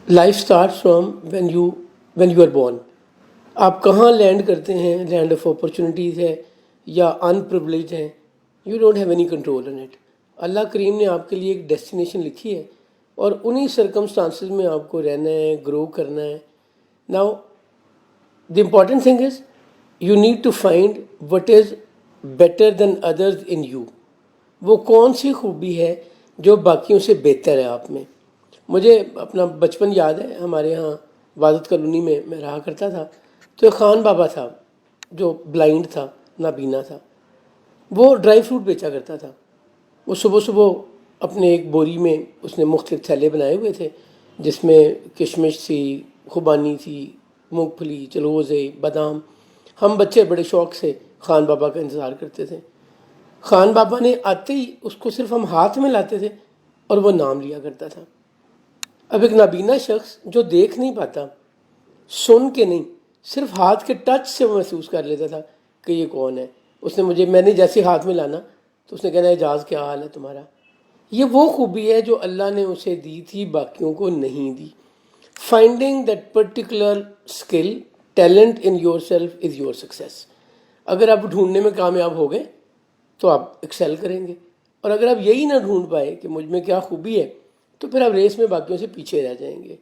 Life start from when you are born. آپ کہاں land کرتے ہیں، لینڈ آف اپرچونیٹیز ہے یا ان پریولیج ہیں، you don't have any control on it. اللہ کریم نے آپ کے لیے ایک ڈیسٹینیشن لکھی ہے اور انہی سرکمسٹانسز میں آپ کو رہنا ہے، گرو کرنا ہے. Now the important thing is you need to find what is better than others in you. وہ کون سی خوبی ہے جو باقیوں سے بہتر ہے آپ میں. مجھے اپنا بچپن یاد ہے، ہمارے ہاں وادت کالونی میں رہا کرتا تھا، تو ایک خان بابا تھا جو بلائنڈ تھا، نابینا تھا. وہ ڈرائی فروٹ بیچا کرتا تھا. وہ صبح صبح اپنے ایک بوری میں اس نے مختلف تھیلے بنائے ہوئے تھے جس میں کشمش تھی، خوبانی تھی، مونگ پھلی، چلوزے، بادام. ہم بچے بڑے شوق سے خان بابا کا انتظار کرتے تھے. خان بابا نے آتے ہی اس کو صرف ہم ہاتھ میں لاتے تھے اور وہ نام لیا کرتا تھا. اب ایک نابینا شخص جو دیکھ نہیں پاتا، سن کے نہیں، صرف ہاتھ کے ٹچ سے وہ محسوس کر لیتا تھا کہ یہ کون ہے. میں نے جیسے ہاتھ میں لانا تو اس نے کہنا اعجاز کیا حال ہے تمہارا. یہ وہ خوبی ہے جو اللہ نے اسے دی تھی، باقیوں کو نہیں دی. Finding that particular skill, talent in yourself is your success. اگر آپ ڈھونڈنے میں کامیاب ہو گئے تو آپ ایکسیل کریں گے، اور اگر آپ یہی نہ ڈھونڈ پائے کہ مجھ میں کیا خوبی ہے تو پھر آپ ریس میں باقیوں سے پیچھے رہ جائیں گے.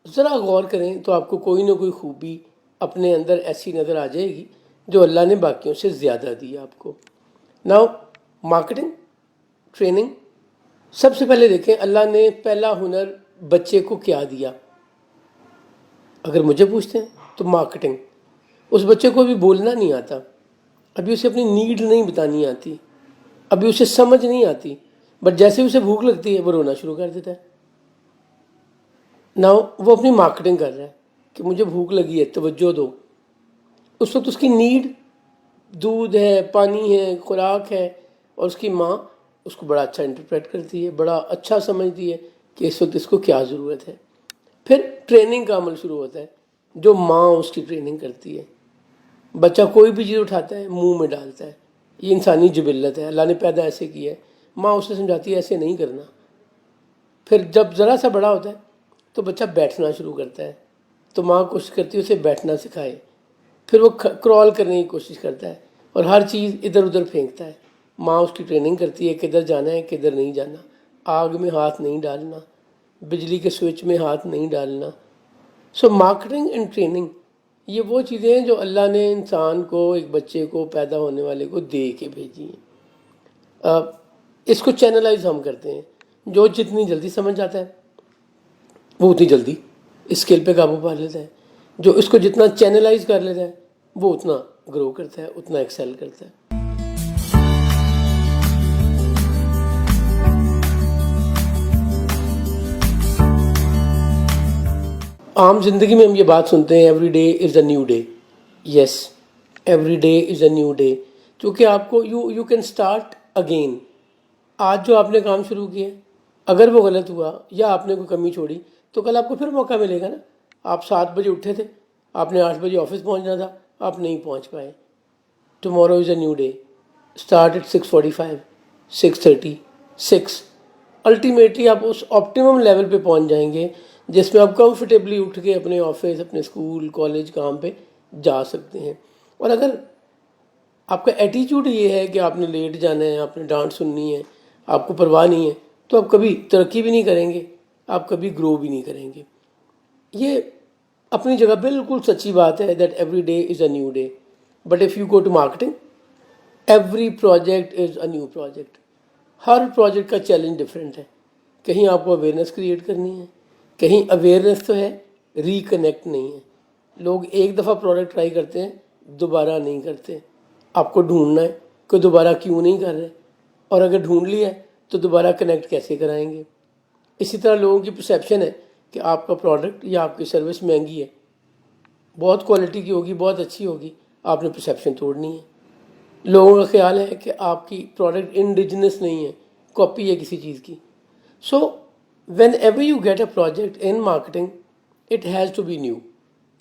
ذرا غور کریں تو آپ کو کوئی نہ کوئی خوبی اپنے اندر ایسی نظر آ جائے گی جو اللہ نے باقیوں سے زیادہ دی آپ کو. Now marketing, training. سب سے پہلے دیکھیں اللہ نے پہلا ہنر بچے کو کیا دیا. اگر مجھے پوچھتے ہیں تو مارکیٹنگ. اس بچے کو ابھی بولنا نہیں آتا، ابھی اسے اپنی نیڈ نہیں بتانی آتی، ابھی اسے سمجھ نہیں آتی، بٹ جیسے اسے بھوک لگتی ہے وہ رونا شروع کر دیتا ہے. ناؤ وہ اپنی مارکیٹنگ کر رہا ہے کہ مجھے بھوک لگی ہے، توجہ دو. اس وقت اس کی نیڈ دودھ ہے، پانی ہے، خوراک ہے، اور اس کی ماں اس کو بڑا اچھا انٹرپریٹ کرتی ہے، بڑا اچھا سمجھتی ہے کہ اس وقت اس کو کیا ضرورت ہے. پھر ٹریننگ کا عمل شروع ہوتا ہے جو ماں اس کی ٹریننگ کرتی ہے. بچہ کوئی بھی چیز اٹھاتا ہے منہ میں ڈالتا ہے، یہ انسانی جبلت ہے، اللہ نے پیدا ایسے کیا ہے. ماں اسے سمجھاتی ہے ایسے نہیں کرنا. پھر جب ذرا سا بڑا ہوتا ہے تو بچہ بیٹھنا شروع کرتا ہے، تو ماں کوشش کرتی ہے اسے بیٹھنا سکھائے. پھر وہ کرال کرنے کی کوشش کرتا ہے اور ہر چیز ادھر ادھر پھینکتا ہے. ماں اس کی ٹریننگ کرتی ہے کدھر جانا ہے کدھر نہیں جانا، آگ میں ہاتھ نہیں ڈالنا، بجلی کے سوئچ میں ہاتھ نہیں ڈالنا. سو مارکیٹنگ اینڈ ٹریننگ یہ وہ چیزیں ہیں جو اللہ نے انسان کو، ایک بچے کو، پیدا ہونے والے کو دے کے بھیجی ہیں. اس کو چینلائز ہم کرتے ہیں. جو جتنی جلدی سمجھ جاتا ہے وہ اتنی جلدی اسکل پہ قابو پا لیتا ہے. جو اس کو جتنا چینلائز کر لیتا ہے وہ اتنا گرو کرتا ہے، اتنا ایکسیل کرتا ہے. عام زندگی میں ہم یہ بات سنتے ہیں every day is a new day. Yes, every day is a new day. کیونکہ آپ کو یو کین اسٹارٹ اگین. آج جو آپ نے کام شروع کیا اگر وہ غلط ہوا یا آپ نے کوئی کمی چھوڑی تو کل آپ کو پھر موقع ملے گا نا. آپ 7 بجے اٹھے تھے، آپ نے 8 بجے آفس پہنچنا تھا، آپ نہیں پہنچ پائے. Tomorrow is a new day. Start at 6:45، 6:30، 6. Ultimately آپ اس آپٹیمم لیول پہ پہنچ جائیں گے جس میں آپ کمفرٹیبلی اٹھ کے اپنے آفس، اپنے اسکول، کالج، کام پہ جا سکتے ہیں. اور اگر آپ کا ایٹیچیوڈ یہ ہے کہ آپ نے لیٹ جانا ہے، آپ نے ڈانٹ سننی ہے، آپ کو پرواہ نہیں ہے، تو آپ کبھی ترقی بھی نہیں کریں گے، آپ کبھی گرو بھی نہیں کریں گے. یہ اپنی جگہ بالکل سچی بات ہے that every day is a new day. But if you go to marketing, every project is a new project. ہر پروجیکٹ کا چیلنج ڈفرینٹ ہے. کہیں آپ کو اویئرنیس کریٹ کرنی ہے، کہیں اویئرنیس تو ہے، ریکنیکٹ نہیں ہے. لوگ ایک دفعہ پروڈکٹ ٹرائی کرتے ہیں، دوبارہ نہیں کرتے. آپ کو ڈھونڈنا ہے کہ دوبارہ کیوں نہیں کر رہے، اور اگر ڈھونڈ لیا ہے تو دوبارہ کنیکٹ کیسے کرائیں گے. اسی طرح لوگوں کی پرسیپشن ہے کہ آپ کا پروڈکٹ یا آپ کی سروس مہنگی ہے، بہت کوالٹی کی ہوگی، بہت اچھی ہوگی، آپ نے پرسیپشن توڑنی ہے. لوگوں کا خیال ہے کہ آپ کی پروڈکٹ انڈیجنس نہیں ہے، کاپی ہے کسی چیز کی. So whenever you get a project in marketing it has to be new,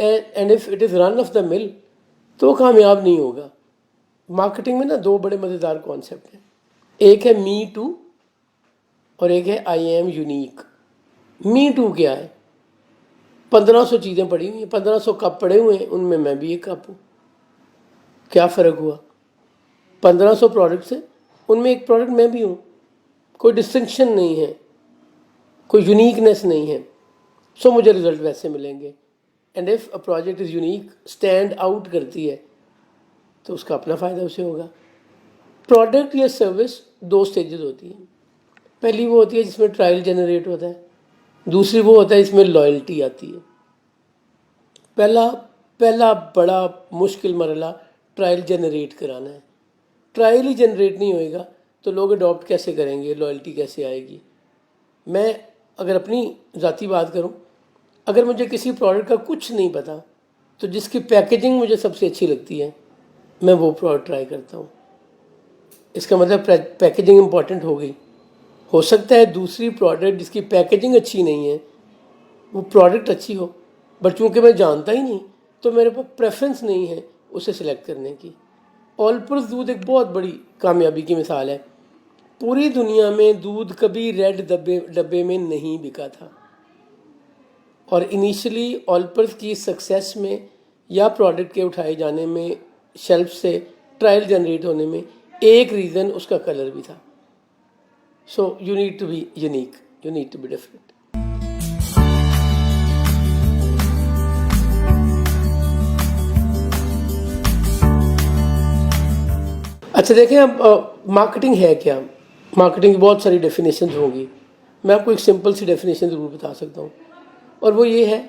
and if it is run of the mill تو وہ کامیاب نہیں ہوگا. مارکیٹنگ میں نا 2 بڑے مزیدار کانسیپٹ ہیں. ایک ہے می ٹو اور ایک ہے I am unique. Me too کیا ہے؟ 1500 چیزیں پڑی ہوئی ہیں، 1500 کپ پڑے ہوئے ہیں، ان میں میں بھی ایک کپ ہوں. کیا فرق ہوا؟ 1500 پروڈکٹس ہیں، ان میں ایک پروڈکٹ میں بھی ہوں. کوئی ڈسٹنکشن نہیں ہے، کوئی یونیکنیس نہیں ہے. سو مجھے رزلٹ ویسے ملیں گے. And if a project is unique, stand out کرتی ہے، تو اس کا اپنا فائدہ اسے ہوگا. پروڈکٹ یا سروس 2 سٹیجز ہوتی ہیں. پہلی وہ ہوتی ہے جس میں ٹرائل جنریٹ ہوتا ہے، دوسری وہ ہوتا ہے جس میں لائلٹی آتی ہے. پہلا بڑا مشکل مرحلہ ٹرائل جنریٹ کرانا ہے. ٹرائل ہی جنریٹ نہیں ہوئے گا تو لوگ اڈاپٹ کیسے کریں گے، لائلٹی کیسے آئے گی؟ میں اگر اپنی ذاتی بات کروں، اگر مجھے کسی پروڈکٹ کا کچھ نہیں پتا تو جس کی پیکیجنگ مجھے سب سے اچھی لگتی ہے میں وہ پروڈکٹ ٹرائی کرتا ہوں. اس کا مطلب پیکیجنگ امپورٹنٹ ہو گئی. ہو سکتا ہے دوسری پروڈکٹ جس کی پیکیجنگ اچھی نہیں ہے وہ پروڈکٹ اچھی ہو، بٹ چونکہ میں جانتا ہی نہیں تو میرے پاس پریفرنس نہیں ہے اسے سلیکٹ کرنے کی. آلپرز دودھ ایک بہت بڑی کامیابی کی مثال ہے. پوری دنیا میں دودھ کبھی ریڈ ڈبے میں نہیں بکا تھا، اور انیشلی آلپرز کی سکسیس میں یا پروڈکٹ کے اٹھائے جانے میں، شیلف سے ٹرائل جنریٹ ہونے میں ایک ریزن اس کا کلر بھی تھا. So you need to be unique, you need to be different. اچھا دیکھیں اب مارکیٹنگ ہے کیا؟ مارکیٹنگ کی بہت ساری ڈیفینیشنز ہوں گی. میں آپ کو ایک سمپل سی ڈیفینیشن ضرور بتا سکتا ہوں، اور وہ یہ ہے: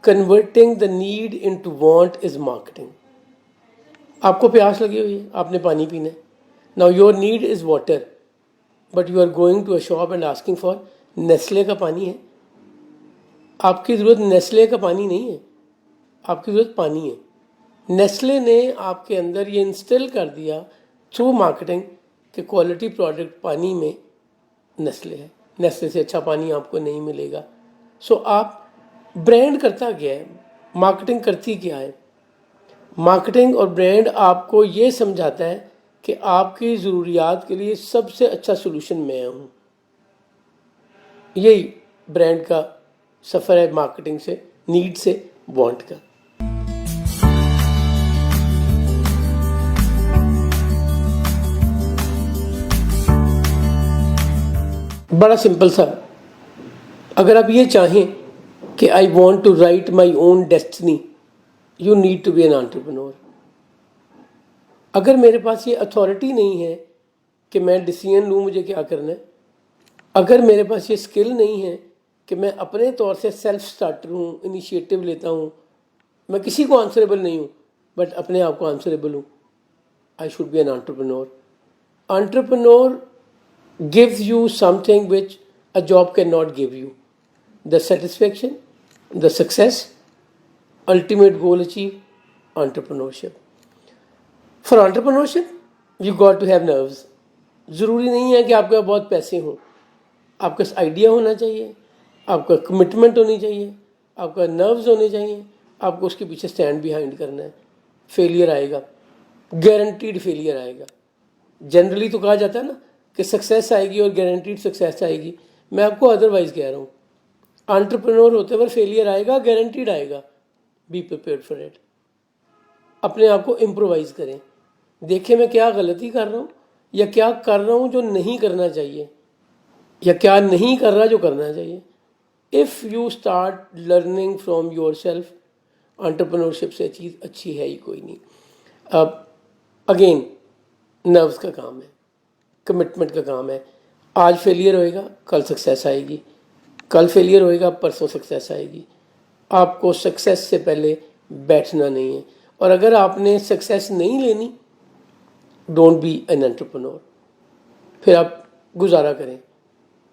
converting the need into want is marketing. آپ کو پیاس لگی ہوئی ہے، آپ نے پانی پینا ہے. Now your need is water, but you are going to a shop and asking for Nestle کا پانی ہے. آپ کی ضرورت نیسلے کا پانی نہیں ہے، آپ کی ضرورت پانی ہے. نیسلے نے آپ کے اندر یہ انسٹل کر دیا تھرو مارکیٹنگ کہ کوالٹی پروڈکٹ پانی میں نیسلے ہے، نیسلے سے اچھا پانی آپ کو نہیں ملے گا. سو آپ برانڈ کرتا کیا ہے، مارکیٹنگ کرتی کیا ہے؟ مارکیٹنگ اور برانڈ آپ کو یہ سمجھاتا ہے کہ آپ کی ضروریات کے لیے سب سے اچھا سلوشن میں ہوں. یہی برانڈ کا سفر ہے، مارکیٹنگ سے نیڈ سے وانٹ کا. بڑا سمپل سا، اگر آپ یہ چاہیں کہ I want to write my own destiny, you need to be an entrepreneur. اگر میرے پاس یہ اتھارٹی نہیں ہے کہ میں ڈیسیژن لوں مجھے کیا کرنا ہے، اگر میرے پاس یہ اسکل نہیں ہے کہ میں اپنے طور سے سیلف سٹارٹر ہوں، انیشیٹو لیتا ہوں، میں کسی کو آنسریبل نہیں ہوں بٹ اپنے آپ کو آنسریبل ہوں، I should be an entrepreneur. Entrepreneur gives you something which a job cannot give you: the satisfaction, the success, ultimate goal achieved. Entrepreneurship. For entrepreneurship you got to have nerves. ضروری نہیں ہے کہ آپ کے پاس بہت پیسے ہوں، آپ کا آئیڈیا ہونا چاہیے، آپ کا کمٹمنٹ ہونی چاہیے، آپ کا نروز ہونے چاہیے، آپ کو اس کے پیچھے اسٹینڈ بیہائنڈ کرنا ہے. فیلئر آئے گا، گارنٹیڈ فیلئر آئے گا. جنرلی تو کہا جاتا ہے نا کہ سکسیس آئے گی اور گارنٹیڈ سکسیس آئے گی. میں آپ کو ادروائز کہہ رہا ہوں، انٹرپرینور ہوتے ہوئے فیلئر آئے گا، گارنٹیڈ آئے گا. Be prepared for it. اپنے آپ کو امپرووائز کریں، دیکھیں میں کیا غلطی کر رہا ہوں یا کیا کر رہا ہوں جو نہیں کرنا چاہیے، یا کیا نہیں کر رہا جو کرنا چاہیے. If you start learning from your self, entrepreneurship سے چیز اچھی ہے ہی کوئی نہیں. اب اگین نروز کا کام ہے، کمٹمنٹ کا کام ہے. آج فیلئر ہوئے گا، کل سکسیس آئے گی، کل فیلئر ہوئے گا، پرسوں سکسیس آئے گی. آپ کو سکسیس سے پہلے بیٹھنا نہیں ہے، اور اگر آپ نے سکسیس نہیں لینی، ڈونٹ بی این انٹرپرینور. پھر آپ گزارا کریں،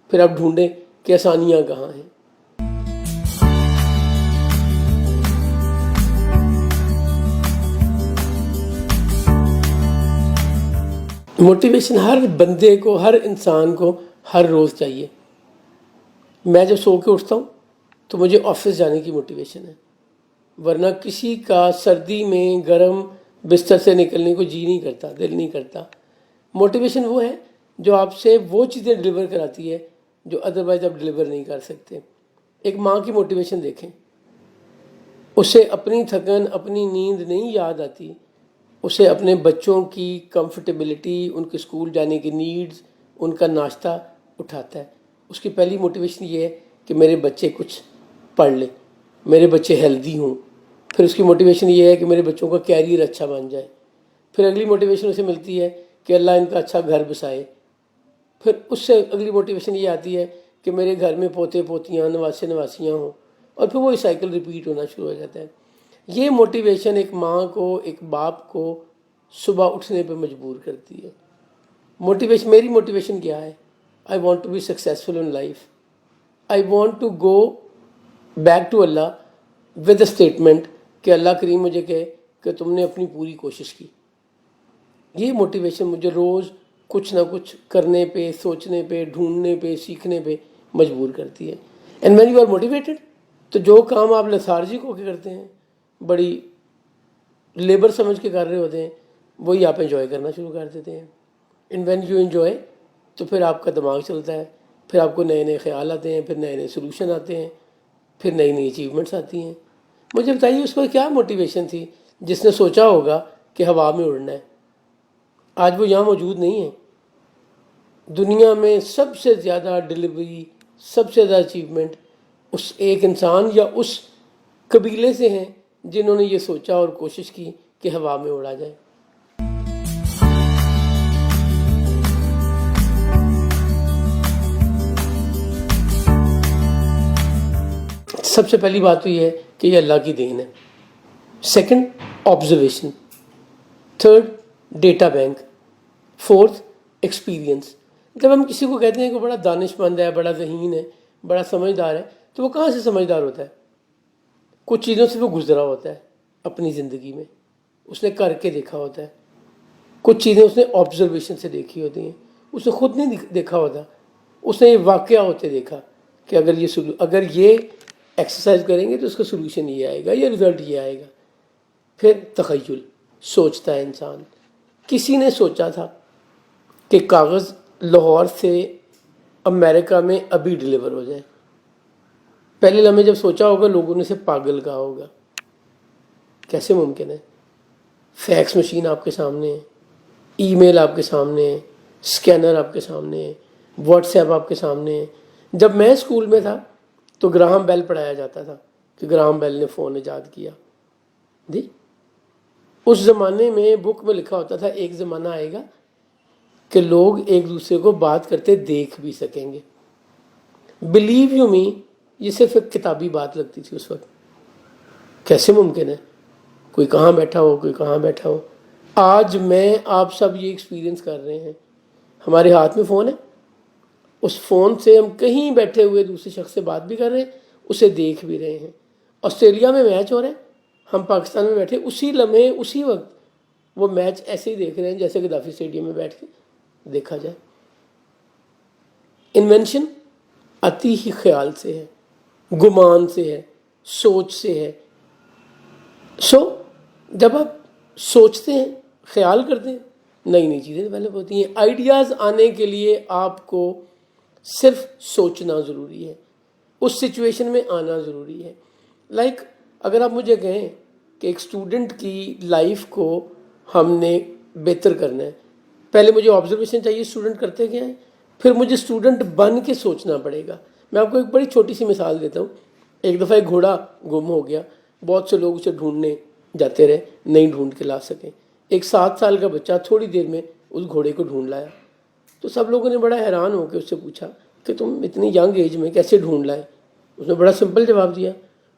پھر آپ ڈھونڈیں کہ آسانیاں کہاں ہیں. موٹیویشن ہر بندے کو، ہر انسان کو ہر روز چاہیے. میں جب سو کے اٹھتا ہوں تو مجھے آفس جانے کی موٹیویشن ہے، ورنہ کسی کا سردی میں گرم بستر سے نکلنے کو جی نہیں کرتا، دل نہیں کرتا. موٹیویشن وہ ہے جو آپ سے وہ چیزیں ڈلیور کراتی ہے جو ادروائز آپ ڈلیور نہیں کر سکتے. ایک ماں کی موٹیویشن دیکھیں، اسے اپنی تھکن اپنی نیند نہیں یاد آتی، اسے اپنے بچوں کی کمفرٹیبلٹی، ان کے اسکول جانے کی نیڈز، ان کا ناشتہ اٹھاتا ہے۔ اس کی پہلی موٹیویشن یہ ہے کہ میرے بچے کچھ پڑھ لیں، میرے بچے ہیلدی ہوں۔ پھر اس کی موٹیویشن یہ ہے کہ میرے بچوں کا کیریئر اچھا بن جائے۔ پھر اگلی موٹیویشن اسے ملتی ہے کہ اللہ ان کا اچھا گھر بسائے۔ پھر اس سے اگلی موٹیویشن یہ آتی ہے کہ میرے گھر میں پوتے پوتیاں نواسے نواسیاں ہوں، اور پھر وہی سائیکل ریپیٹ ہونا شروع ہو جاتا ہے۔ یہ موٹیویشن ایک ماں کو، ایک باپ کو صبح اٹھنے پہ مجبور کرتی ہے۔ موٹیویشن، میری موٹیویشن کیا ہے؟ I want to be successful in life, I want to go back to اللہ ود اے اسٹیٹمنٹ کہ اللہ کریم مجھے کہے کہ تم نے اپنی پوری کوشش کی۔ یہ موٹیویشن مجھے روز کچھ نہ کچھ کرنے پہ، سوچنے پہ، ڈھونڈنے پہ، سیکھنے پہ مجبور کرتی ہے۔ And when you are motivated, تو جو کام آپ لیتھارجک ہو کے کرتے ہیں، بڑی لیبر سمجھ کے کر رہے ہوتے ہیں، وہی آپ انجوائے کرنا شروع کر دیتے ہیں۔ اینڈ وین یو انجوائے، تو پھر آپ کا دماغ چلتا ہے، پھر آپ کو نئے نئے خیال آتے ہیں، پھر نئے نئے سلوشن آتے ہیں، پھر نئی نئی اچیومنٹس آتی ہیں۔ مجھے بتائیے اس کو کیا موٹیویشن تھی جس نے سوچا ہوگا کہ ہوا میں اڑنا ہے؟ آج وہ یہاں موجود نہیں ہے۔ دنیا میں سب سے زیادہ ڈلیوری، سب سے زیادہ اچیومنٹ اس ایک انسان یا اس قبیلے سے ہیں جنہوں نے یہ سوچا اور کوشش کی کہ ہوا میں اڑا جائے۔ سب سے پہلی بات تو یہ ہے کہ یہ اللہ کی دین ہے۔ Second, observation. Third, data bank. Fourth, experience. جب ہم کسی کو کہتے ہیں کہ بڑا دانش مند ہے، بڑا ذہین ہے، بڑا سمجھدار ہے، تو وہ کہاں سے سمجھدار ہوتا ہے؟ کچھ چیزوں سے وہ گزرا ہوتا ہے اپنی زندگی میں، اس نے کر کے دیکھا ہوتا ہے۔ کچھ چیزیں اس نے آبزرویشن سے دیکھی ہوتی ہیں، اس نے خود نہیں دیکھا ہوتا، اس نے یہ واقعہ ہوتے دیکھا کہ اگر یہ ایکسرسائز کریں گے تو اس کا سلوشن یہ آئے گا، یہ رزلٹ یہ آئے گا۔ پھر تخیل، سوچتا ہے انسان۔ کسی نے سوچا تھا کہ کاغذ لاہور سے امریکہ میں ابھی ڈیلیور ہو جائے؟ پہلے لمحے جب سوچا ہوگا لوگوں نے اسے پاگل کہا ہوگا۔ کیسے ممکن ہے؟ فیکس مشین آپ کے سامنے ہے، ای میل آپ کے سامنے ہے، اسکینر آپ کے سامنے ہے، واٹس ایپ آپ کے سامنے ہے۔ جب میں اسکول میں تھا تو گراہم بیل پڑھایا جاتا تھا کہ گراہم بیل نے فون ایجاد کیا۔ جی، اس زمانے میں بک میں لکھا ہوتا تھا ایک زمانہ آئے گا کہ لوگ ایک دوسرے کو بات کرتے دیکھ بھی سکیں گے۔ بلیو یو می، یہ صرف ایک کتابی بات لگتی تھی اس وقت۔ کیسے ممکن ہے؟ کوئی کہاں بیٹھا ہو، کوئی کہاں بیٹھا ہو۔ آج میں آپ سب یہ ایکسپیرینس کر رہے ہیں، ہمارے ہاتھ میں فون ہے، اس فون سے ہم کہیں بیٹھے ہوئے دوسرے شخص سے بات بھی کر رہے ہیں، اسے دیکھ بھی رہے ہیں۔ آسٹریلیا میں میچ ہو رہا ہے، ہم پاکستان میں بیٹھے اسی لمحے اسی وقت وہ میچ ایسے ہی دیکھ رہے ہیں جیسے گدافی اسٹیڈیم میں بیٹھ کے دیکھا جائے۔ انوینشن آتی ہی خیال سے ہے، گمان سے ہے، سوچ سے ہے۔ جب آپ سوچتے ہیں، خیال کرتے ہیں، نئی نئی چیزیں ڈیولپ ہوتی ہیں۔ آئیڈیاز آنے کے لیے آپ کو صرف سوچنا ضروری ہے، اس سچویشن میں آنا ضروری ہے۔ لائک اگر آپ مجھے کہیں کہ ایک اسٹوڈنٹ کی لائف کو ہم نے بہتر کرنا ہے، پہلے مجھے آبزرویشن چاہیے اسٹوڈنٹ کرتے کیا ہیں، پھر مجھے اسٹوڈنٹ بن کے سوچنا پڑے گا۔ میں آپ کو ایک بڑی چھوٹی سی مثال دیتا ہوں۔ ایک دفعہ ایک گھوڑا گم ہو گیا، بہت سے لوگ اسے ڈھونڈنے جاتے رہے، نہیں ڈھونڈ کے لا سکے۔ ایک 7 سال کا بچہ تھوڑی دیر میں اس گھوڑے کو ڈھونڈ لایا۔ تو سب لوگوں نے بڑا حیران ہو کے اس سے پوچھا کہ تم اتنی ینگ ایج میں کیسے ڈھونڈ لائے؟ اس نے بڑا سمپل جواب دیا،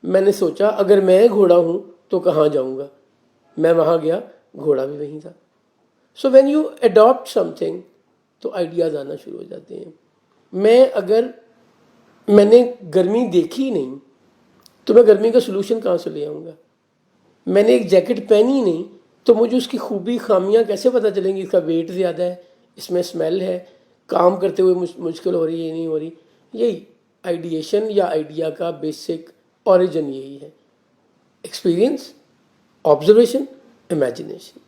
میں نے سوچا اگر میں گھوڑا ہوں تو کہاں جاؤں گا، میں وہاں گیا، گھوڑا بھی وہیں تھا۔ So when you adapt something تو آئیڈیاز آنا شروع ہو جاتے ہیں۔ میں نے گرمی دیکھی نہیں تو میں گرمی کا سلوشن کہاں سے لے آؤں گا؟ میں نے ایک جیکٹ پہنی نہیں تو مجھے اس کی خوبی خامیاں کیسے پتہ چلیں گی؟ اس کا ویٹ زیادہ ہے، اس میں اسمیل ہے، کام کرتے ہوئے مشکل ہو رہی ہے، نہیں ہو رہی۔ یہی آئیڈیشن یا آئیڈیا کا بیسک اوریجن یہی ہے، ایکسپیرینس، آبزرویشن، امیجنیشن۔